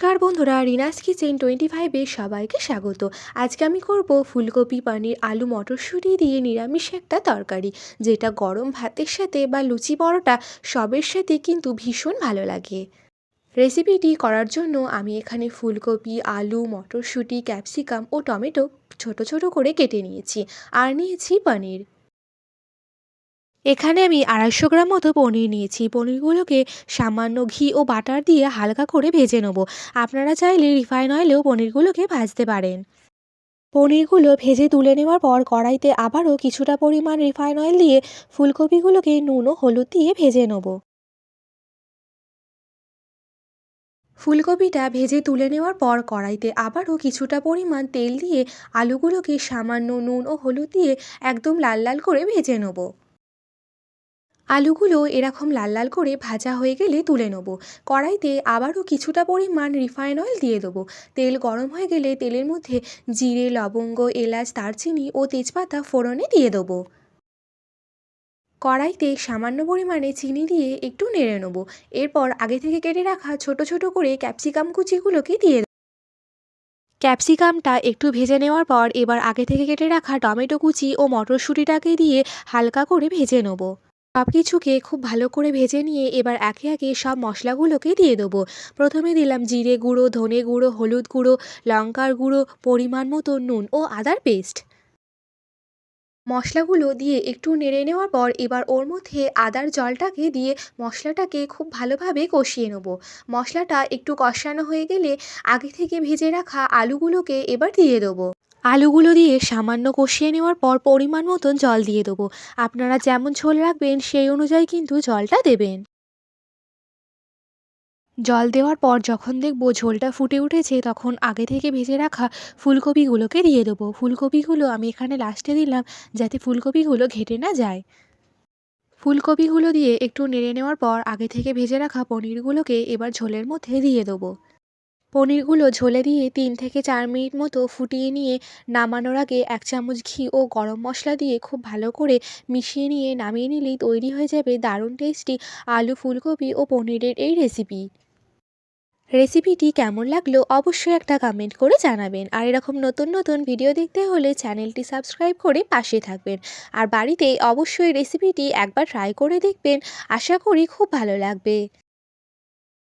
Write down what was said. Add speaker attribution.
Speaker 1: নমস্কার বন্ধুরা, রিনাস কিচেন 25-এ সবাইকে স্বাগত। আজকে আমি করব ফুলকপি, পনির, আলু, মটরশুঁটি দিয়ে নিরামিষ একটা তরকারি, যেটা গরম ভাতের সাথে বা লুচি পরোটা সবের সাথে কিন্তু ভীষণ ভালো লাগে। রেসিপিটি করার জন্য আমি এখানে ফুলকপি, আলু, মটরশুঁটি, ক্যাপসিকাম ও টমেটো ছোট ছোট করে কেটে নিয়েছি, আর নিয়েছি পনির। এখানে আমি 250 গ্রাম মতো পনির নিয়েছি। পনিরগুলোকে সামান্য ঘি ও বাটার দিয়ে হালকা করে ভেজে নেব। আপনারা চাইলে রিফাইন অয়েলেও পনিরগুলোকে ভাজতে পারেন। পনিরগুলো ভেজে তুলে নেওয়ার পর কড়াইতে আবারও কিছুটা পরিমাণ রিফাইন অয়েল দিয়ে ফুলকপিগুলোকে নুন ও হলুদ দিয়ে ভেজে নেব। ফুলকপিটা ভেজে তুলে নেওয়ার পর কড়াইতে আবারও কিছুটা পরিমাণ তেল দিয়ে আলুগুলোকে সামান্য নুন ও হলুদ দিয়ে একদম লাল লাল করে ভেজে নেব। আলুগুলো এরকম লাল লাল করে ভাজা হয়ে গেলে তুলে নেব। কড়াইতে আবারও কিছুটা পরিমাণ রিফাইন অয়েল দিয়ে দেবো। তেল গরম হয়ে গেলে তেলের মধ্যে জিরে, লবঙ্গ, এলাচ, দারচিনি ও তেজপাতা ফোড়নে দিয়ে দেবো। কড়াইতে সামান্য পরিমাণে চিনি দিয়ে একটু নেড়ে নেব। এরপর আগে থেকে কেটে রাখা ছোট ছোট করে ক্যাপসিকাম কুচিগুলোকে দিয়ে দেবো। ক্যাপসিকামটা একটু ভেজে নেওয়ার পর এবার আগে থেকে কেটে রাখা টমেটো কুচি ও মটরশুঁটিটাকে দিয়ে হালকা করে ভেজে নেব। সব কিছুকে খুব ভালো করে ভেজে নিয়ে এবার একে একে সব মশলাগুলোকে দিয়ে দেবো। প্রথমে দিলাম জিরে গুঁড়ো, ধনে গুঁড়ো, হলুদ গুঁড়ো, লঙ্কার গুঁড়ো, পরিমাণ মতো নুন ও আদার পেস্ট। মশলাগুলো দিয়ে একটু নেড়ে নেওয়ার পর এবার ওর মধ্যে আদার জলটাকে দিয়ে মশলাটাকে খুব ভালোভাবে কষিয়ে নেব। মশলাটা একটু কষানো হয়ে গেলে আগে থেকে ভেজে রাখা আলুগুলোকে এবার দিয়ে দেবো। আলুগুলো দিয়ে সামান্য কষিয়ে নেওয়ার পর পরিমাণ মতন জল দিয়ে দেবো। আপনারা যেমন ঝোল রাখবেন সেই অনুযায়ী কিন্তু জলটা দেবেন। জল দেওয়ার পর যখন দেখব ঝোলটা ফুটে উঠেছে তখন আগে থেকে ভেজে রাখা ফুলকপিগুলোকে দিয়ে দেবো। ফুলকপিগুলো আমি এখানে লাস্টে দিলাম যাতে ফুলকপিগুলো ঘেটে না যায়। ফুলকপিগুলো দিয়ে একটু নেড়ে নেওয়ার পর আগে থেকে ভেজে রাখা পনিরগুলোকে এবার ঝোলের মধ্যে দিয়ে দেবো। পনিরগুলো ঝোলে দিয়ে 3 থেকে 4 মিনিট মতো ফুটিয়ে নিয়ে নামানোর আগে 1 চামচ ঘি ও গরম মশলা দিয়ে খুব ভালো করে মিশিয়ে নিয়ে নামিয়ে নিলেই তৈরি হয়ে যাবে দারুণ টেস্টি আলু, ফুলকপি ও পনিরের এই রেসিপি। রেসিপিটি কেমন লাগলো অবশ্যই একটা কমেন্ট করে জানাবেন। আর এরকম নতুন নতুন ভিডিও দেখতে হলে চ্যানেলটি সাবস্ক্রাইব করে পাশে থাকবেন। আর বাড়িতে অবশ্যই রেসিপিটি একবার ট্রাই করে দেখবেন, আশা করি খুব ভালো লাগবে।